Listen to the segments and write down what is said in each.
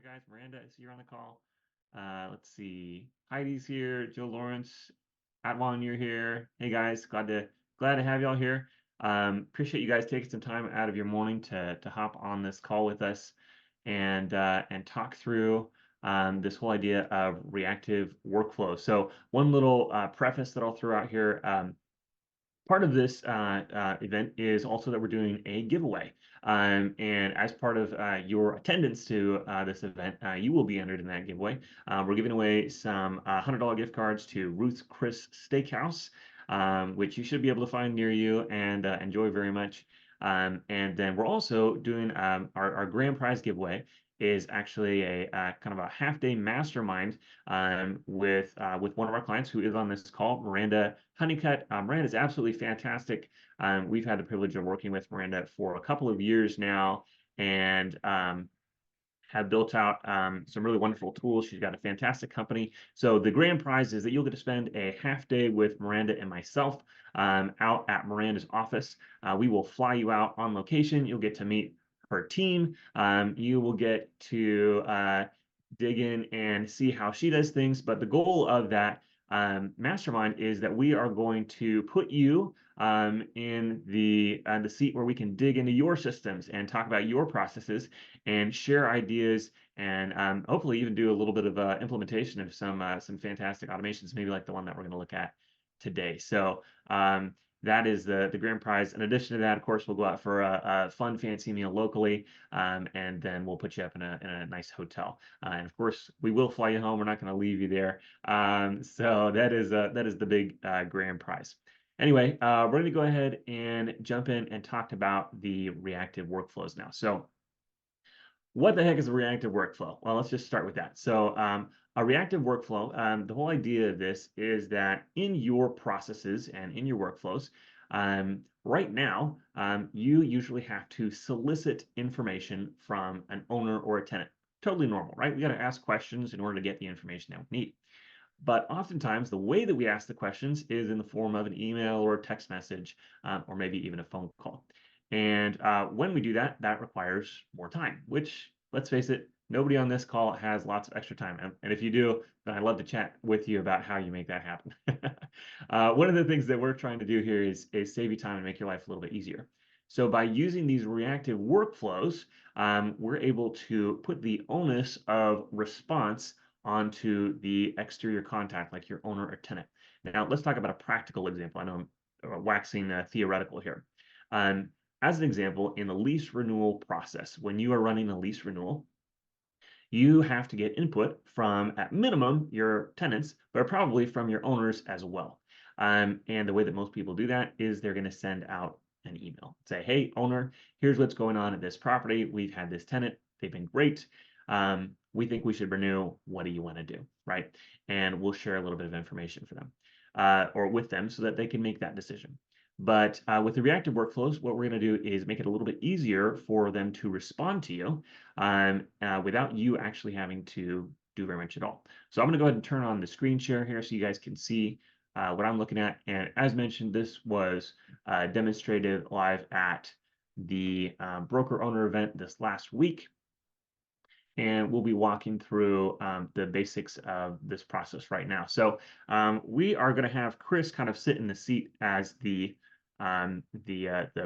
here, guys. Miranda is here on the call. Let's see. Heidi's here. Joe Lawrence, Atwan, you're here. Hey guys, glad to have y'all here. Appreciate you guys taking some time out of your morning to hop on this call with us and talk through this whole idea of reactive workflow. So one little preface that I'll throw out here. Part of this event is also that we're doing a giveaway. And as part of your attendance to this event, you will be entered in that giveaway. We're giving away some $100 gift cards to Ruth's Chris Steakhouse, which you should be able to find near you and enjoy very much. And then we're also doing our grand prize giveaway is actually a kind of a half-day mastermind with one of our clients who is on this call, Miranda Honeycutt. Miranda is absolutely fantastic. We've had the privilege of working with Miranda for a couple of years now, and have built out some really wonderful tools. She's got a fantastic company. So the grand prize is that you'll get to spend a half day with Miranda and myself out at Miranda's office. We will fly you out on location. You'll get to meet her team. You will get to dig in and see how she does things. But the goal of that mastermind is that we are going to put you in the seat where we can dig into your systems and talk about your processes and share ideas and hopefully even do a little bit of implementation of some fantastic automations, maybe like the one that we're going to look at today. So that is the grand prize. In addition to that, of course, we'll go out for a fun, fancy meal locally, and then we'll put you up in a nice hotel. And of course, we will fly you home. We're not going to leave you there. So that is the big grand prize. Anyway, we're going to go ahead and jump in and talk about the reactive workflows now. So what the heck is a reactive workflow? Well, let's just start with that. So a reactive workflow, the whole idea of this is that in your processes and in your workflows, right now, you usually have to solicit information from an owner or a tenant. Totally normal, right? We got to ask questions in order to get the information that we need. But oftentimes, the way that we ask the questions is in the form of an email or a text message, or maybe even a phone call. And when we do that, that requires more time, which, let's face it, nobody on this call has lots of extra time. And if you do, then I'd love to chat with you about how you make that happen. One of the things that we're trying to do here is save you time and make your life a little bit easier. So by using these reactive workflows, we're able to put the onus of response onto the exterior contact, like your owner or tenant. Now, let's talk about a practical example. I know I'm waxing theoretical here. As an example, in the lease renewal process, when you are running a lease renewal, you have to get input from, at minimum, your tenants, but probably from your owners as well. And the way that most people do that is they're going to send out an email. Say, hey, owner, here's what's going on at this property. We've had this tenant. They've been great. We think we should renew. What do you want to do, right? And we'll share a little bit of information for them or with them so that they can make that decision. But with the reactive workflows, what we're going to do is make it a little bit easier for them to respond to you without you actually having to do very much at all. So I'm going to go ahead and turn on the screen share here so you guys can see what I'm looking at. And as mentioned, this was demonstrated live at the broker owner event this last week. And we'll be walking through the basics of this process right now. So we are going to have Chris kind of sit in the seat as the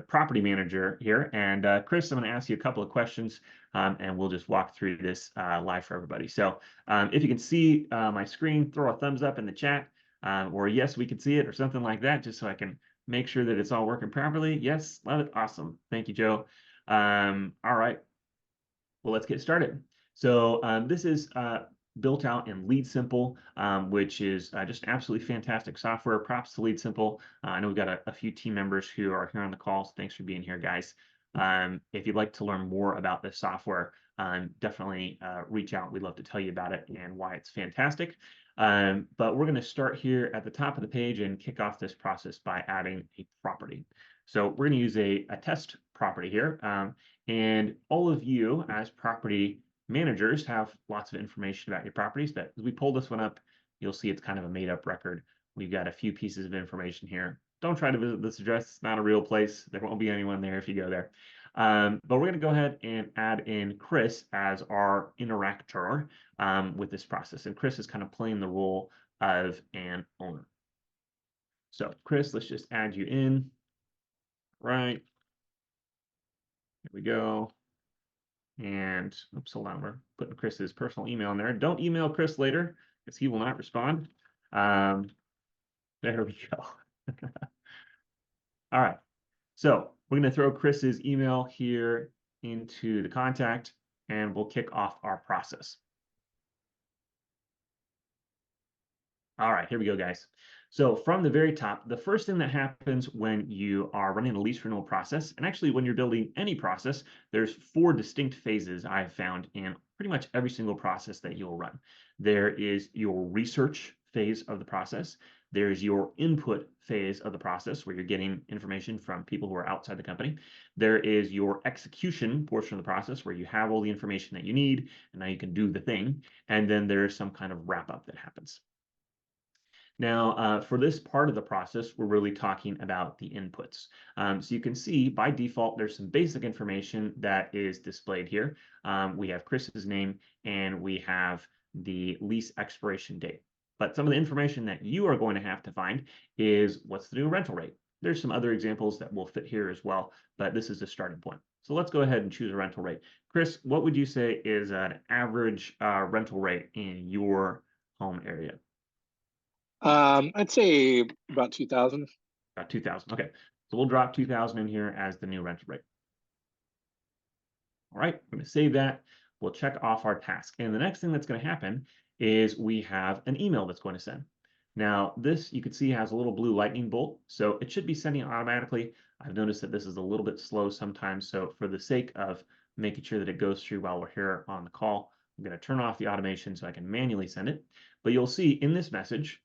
property manager here. And Chris, I'm going to ask you a couple of questions, and we'll just walk through this live for everybody. So if you can see my screen, throw a thumbs up in the chat, or yes, we can see it, or something like that, just so I can make sure that it's all working properly. Yes, love it. Awesome. Thank you, Joe. All right. Well, let's get started. So this is built out in LeadSimple, which is just absolutely fantastic software. Props to LeadSimple. I know we've got a few team members who are here on the call, so thanks for being here, guys. If you'd like to learn more about this software, definitely reach out. We'd love to tell you about it and why it's fantastic. But we're going to start here at the top of the page and kick off this process by adding a property. So we're going to use a test property here. And all of you as property managers have lots of information about your properties, but as we pull this one up, you'll see it's kind of a made up record. We've got a few pieces of information here. Don't try to visit this address. It's not a real place. There won't be anyone there if you go there. But we're going to go ahead and add in Chris as our interactor with this process. And Chris is kind of playing the role of an owner. So Chris, let's just add you in. Right. Here we go. And oops, hold on, we're putting Chris's personal email in there. Don't email Chris later because he will not respond. There we go. All right. So we're going to throw Chris's email here into the contact and we'll kick off our process. All right, here we go, guys. So from the very top, the first thing that happens when you are running a lease renewal process, and actually when you're building any process, there's 4 distinct phases I've found in pretty much every single process that you'll run. There is your research phase of the process. There's your input phase of the process where you're getting information from people who are outside the company. There is your execution portion of the process where you have all the information that you need and now you can do the thing. And then there's some kind of wrap up that happens. Now, for this part of the process, we're really talking about the inputs. So you can see by default, there's some basic information that is displayed here. We have Chris's name and we have the lease expiration date. But some of the information that you are going to have to find is what's the new rental rate. There's some other examples that will fit here as well, but this is the starting point. So let's go ahead and choose a rental rate. Chris, what would you say is an average rental rate in your home area? I'd say about 2,000. About 2,000. Okay, so we'll drop 2,000 in here as the new rental rate. All right, I'm going to save that. We'll check off our task. And the next thing that's going to happen is we have an email that's going to send. Now, this you can see has a little blue lightning bolt, so it should be sending automatically. I've noticed that this is a little bit slow sometimes, so for the sake of making sure that it goes through while we're here on the call, I'm going to turn off the automation so I can manually send it. But you'll see in this message,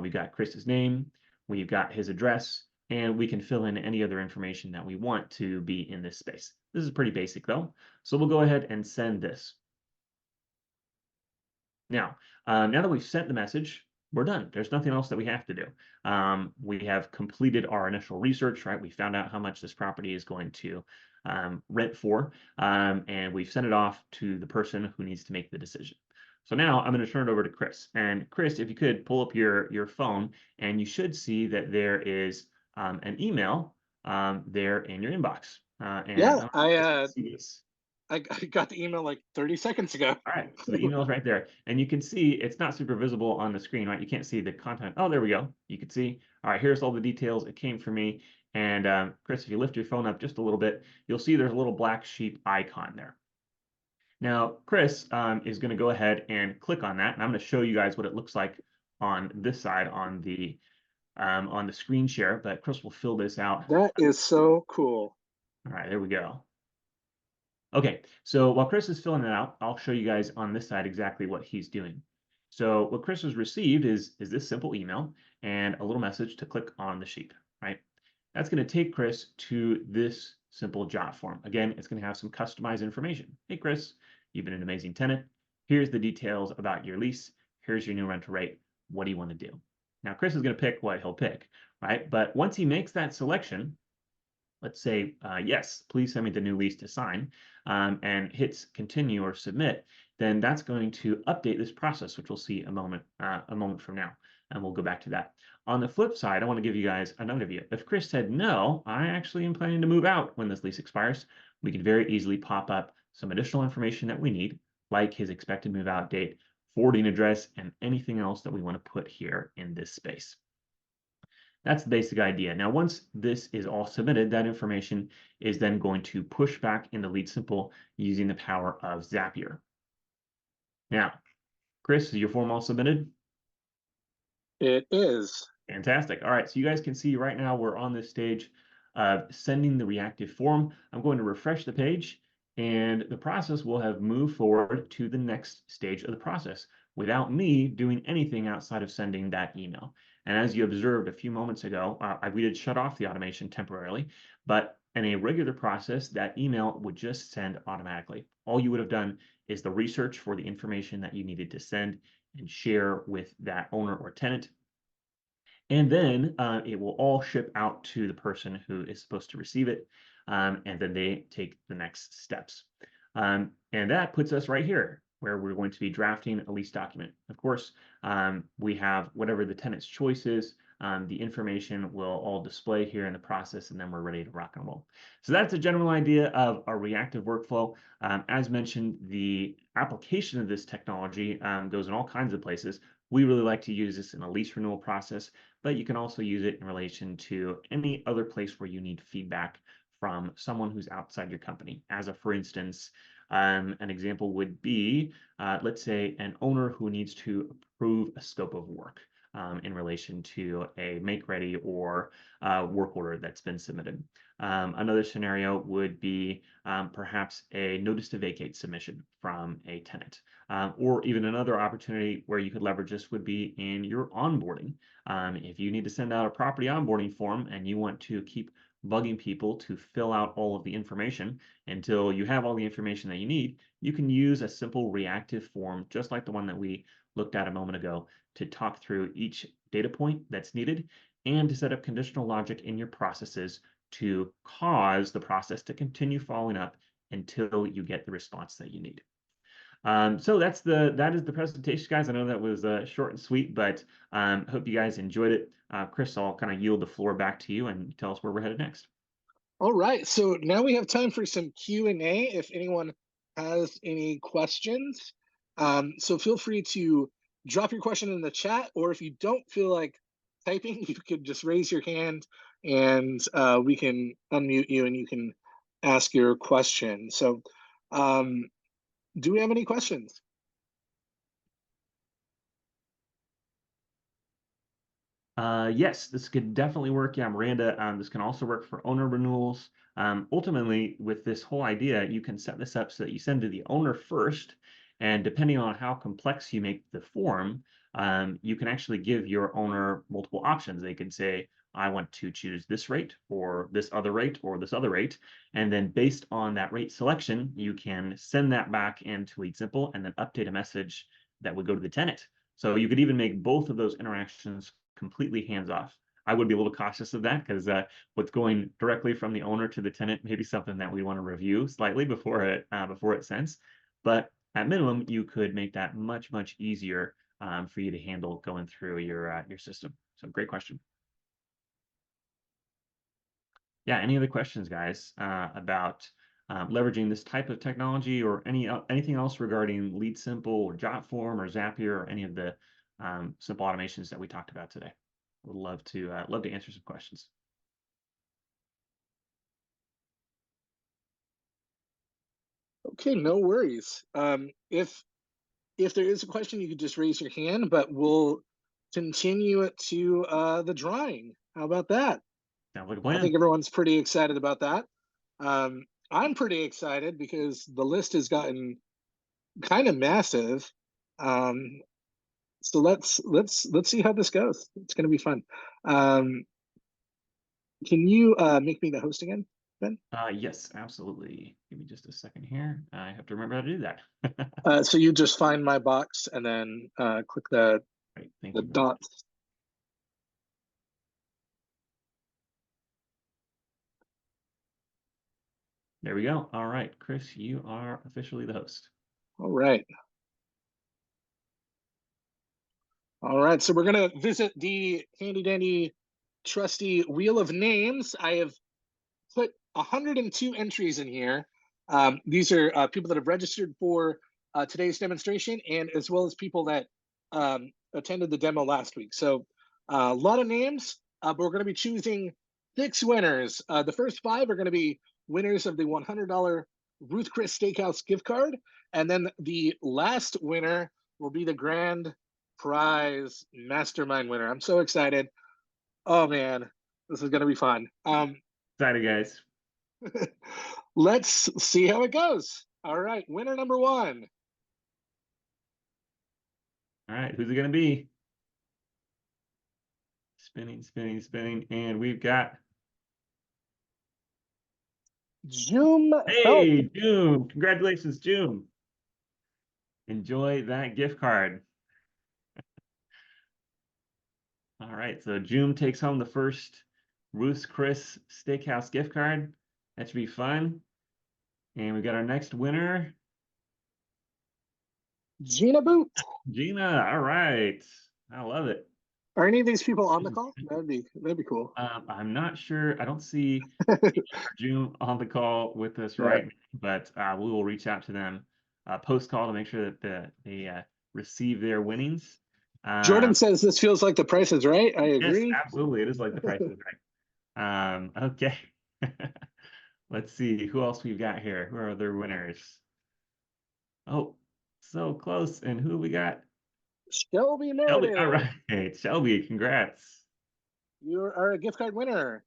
we've got Chris's name, we've got his address, and we can fill in any other information that we want to be in this space. This is pretty basic though. So we'll go ahead and send this. Now, now that we've sent the message, we're done. There's nothing else that we have to do. We have completed our initial research, right? We found out how much this property is going to rent for, and we've sent it off to the person who needs to make the decision. So now I'm going to turn it over to Chris. And Chris, if you could pull up your phone, and you should see that there is an email there in your inbox. Yeah, I see this. I got the email like 30 seconds ago. All right, so the email is right there. And you can see it's not super visible on the screen, right? You can't see the content. Oh, there we go. You can see, all right, here's all the details. It came from me. And Chris, if you lift your phone up just a little bit, you'll see there's a little black sheep icon there. Now, Chris is going to go ahead and click on that. And I'm going to show you guys what it looks like on this side on the screen share. But Chris will fill this out. That is so cool. All right, there we go. Okay, so while Chris is filling it out, I'll show you guys on this side exactly what he's doing. So what Chris has received is this simple email and a little message to click on the sheet, right? That's going to take Chris to this simple jot form. Again, it's going to have some customized information. Hey, Chris, you've been an amazing tenant. Here's the details about your lease. Here's your new rental rate. What do you want to do? Now, Chris is going to pick what he'll pick, right? But once he makes that selection, let's say, yes, please send me the new lease to sign, and hits continue or submit, then that's going to update this process, which we'll see a moment from now, and we'll go back to that. On the flip side, I want to give you guys another view. If Chris said, no, I actually am planning to move out when this lease expires, we can very easily pop up some additional information that we need, like his expected move out date, forwarding address, and anything else that we want to put here in this space. That's the basic idea. Now, once this is all submitted, that information is then going to push back into LeadSimple using the power of Zapier. Now, Chris, is your form all submitted? It is. Fantastic. All right, so you guys can see right now we're on this stage of sending the reactive form. I'm going to refresh the page, and the process will have moved forward to the next stage of the process without me doing anything outside of sending that email. And as you observed a few moments ago, we did shut off the automation temporarily, but in a regular process, that email would just send automatically. All you would have done is the research for the information that you needed to send and share with that owner or tenant. And then it will all ship out to the person who is supposed to receive it. and then they take the next steps. And that puts us right here where we're going to be drafting a lease document. Of course, we have whatever the tenant's choice is. The information will all display here in the process, and then we're ready to rock and roll. So that's a general idea of a reactive workflow. As mentioned, the application of this technology goes in all kinds of places. We really like to use this in a lease renewal process, but you can also use it in relation to any other place where you need feedback from someone who's outside your company. As a, for instance, an example would be, let's say, an owner who needs to approve a scope of work in relation to a make-ready or work order that's been submitted. Another scenario would be perhaps a notice to vacate submission from a tenant. Or even another opportunity where you could leverage this would be in your onboarding. If you need to send out a property onboarding form and you want to keep bugging people to fill out all of the information until you have all the information that you need, you can use a simple reactive form, just like the one that we looked at a moment ago, to talk through each data point that's needed and to set up conditional logic in your processes to cause the process to continue following up until you get the response that you need. So that is the presentation, guys. I know that was short and sweet, but hope you guys enjoyed it. Chris, I'll kind of yield the floor back to you and tell us where we're headed next. All right, so now we have time for some Q&A if anyone has any questions. So feel free to drop your question in the chat, or if you don't feel like typing, you could just raise your hand and we can unmute you and you can ask your question. So do we have any questions? Yes, this could definitely work. Yeah, Miranda, this can also work for owner renewals. Ultimately, with this whole idea, you can set this up so that you send to the owner first, and depending on how complex you make the form, you can actually give your owner multiple options. They can say, I want to choose this rate or this other rate or this other rate. And then based on that rate selection, you can send that back into LeadSimple and then update a message that would go to the tenant. So you could even make both of those interactions completely hands off. I would be a little cautious of that because what's going directly from the owner to the tenant may be something that we want to review slightly before it sends. But at minimum, you could make that much easier for you to handle going through your system. So great question. Yeah, any other questions, guys, about leveraging this type of technology or anything else regarding LeadSimple or JotForm or Zapier or any of the simple automations that we talked about today? Would love to answer some questions. Okay, no worries. If there is a question, you could just raise your hand, but we'll continue it to the drawing. How about that? Sounds like a I think plan. everyone's pretty excited about that. I'm pretty excited because the list has gotten kind of massive. So let's see how this goes. It's going to be fun. Can you make me the host again, Ben? Yes, absolutely. Give me just a second here. I have to remember how to do that. So you just find my box and then click Great, thank the you very much. dots. There we go. All right, Chris, you are officially the host. All right. All right, so we're gonna visit the handy dandy trusty wheel of names. I have put 102 entries in here. These are people that have registered for today's demonstration, and as well as people that attended the demo last week. So a lot of names, but we're going to be choosing 6 winners. The first 5 are going to be winners of the $100 Ruth Chris Steakhouse gift card, and then the last winner will be the grand prize mastermind winner. I'm so excited. Oh man, this is going to be fun. Excited, guys. Let's see how it goes. All right, winner number 1. All right, who's it going to be? Spinning, and we've got. Zoom help. Hey, June! Congratulations, June! Enjoy that gift card. All right, so June takes home the first Ruth's Chris Steakhouse gift card. That should be fun. And we got our next winner, Gina Boot. Gina. All right. I love it. Are any of these people on the call? That'd be cool. I'm not sure. I don't see June on the call with us Yeah. right now, but we will reach out to them post call to make sure that they receive their winnings. Jordan says this feels like the Price is Right. I Yes, agree. absolutely. It is like the price is right. Okay. Let's see who else we've got here. Who are other winners? Oh, so close. And who we got? Shelby Shelby. All Meredith, right. Shelby, congrats. you are a gift card winner.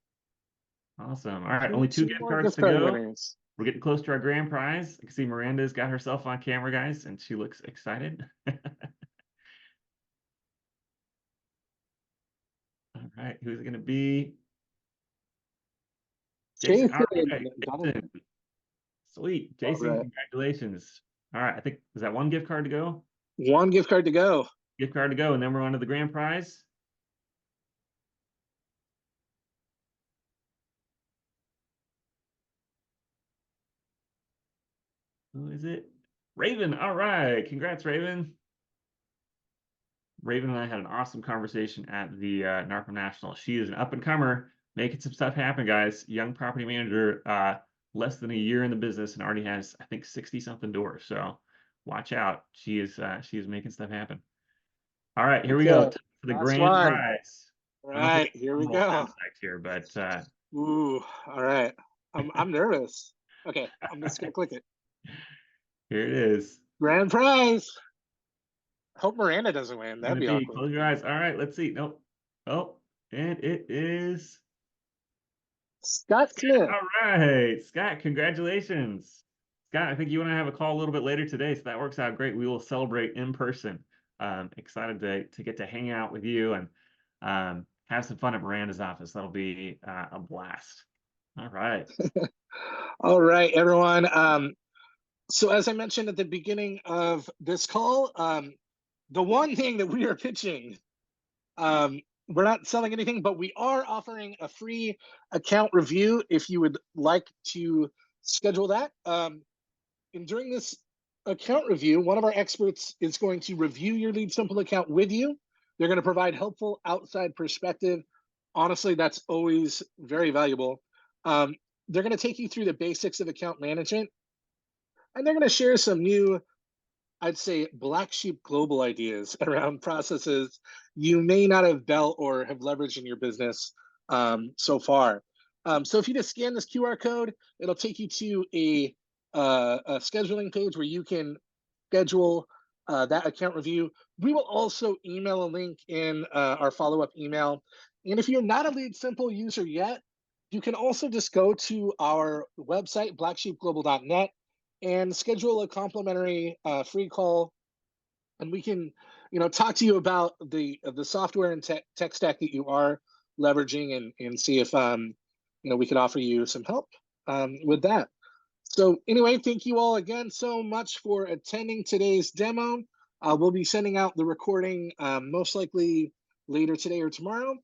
Awesome. All right. Two, Only two two gift more cards gift to card go. winners. We're getting close to our grand prize. I can see Miranda's got herself on camera, guys, and she looks excited. All right. Who's it going to be? Jason. All Jason, right. got it. Jason. Sweet. All Jason, right. congratulations. All right. I think, is that one gift card to go? One gift card to go. Gift card to go. And then we're on to the grand prize. Who is it? Raven. All right. Congrats, Raven. Raven and I had an awesome conversation at the NARPM National. She is an up and comer, making some stuff happen, guys. Young property manager, less than a year in the business, and already has, I think, 60 something doors. So watch out. She is making stuff happen. All right, here we go. Okay. Time for the Last grand one. prize. All I don't know if we right, got here a we little sound go. effect here, but Ooh, all right. I'm nervous. Okay, I'm just gonna click it. here it is. Grand prize. Hope Miranda doesn't win. It's That'd gonna be be, awkward. close your eyes. All right, let's see. Nope. Oh, and it is. Scott Smith. All right, Scott, congratulations. Scott, I think you want to have a call a little bit later today, so that works out great. We will celebrate in person. Excited to get to hang out with you and have some fun at Miranda's office. That'll be a blast. All right. All right, everyone. So as I mentioned at the beginning of this call, the one thing that we are pitching, we're not selling anything, but we are offering a free account review if you would like to schedule that. And during this account review, one of our experts is going to review your LeadSimple account with you. They're going to provide helpful outside perspective. Honestly, that's always very valuable. They're going to take you through the basics of account management, and they're going to share some new, I'd say, black sheep global ideas around processes you may not have built or have leveraged in your business so far. So if you just scan this QR code, it'll take you to a scheduling page where you can schedule that account review. We will also email a link in our follow-up email. And if you're not a LeadSimple user yet, you can also just go to our website, blacksheepglobal.net, and schedule a complimentary free call, and we can, talk to you about the software and tech stack that you are leveraging, and see if we could offer you some help with that. So anyway, thank you all again so much for attending today's demo. We'll be sending out the recording most likely later today or tomorrow.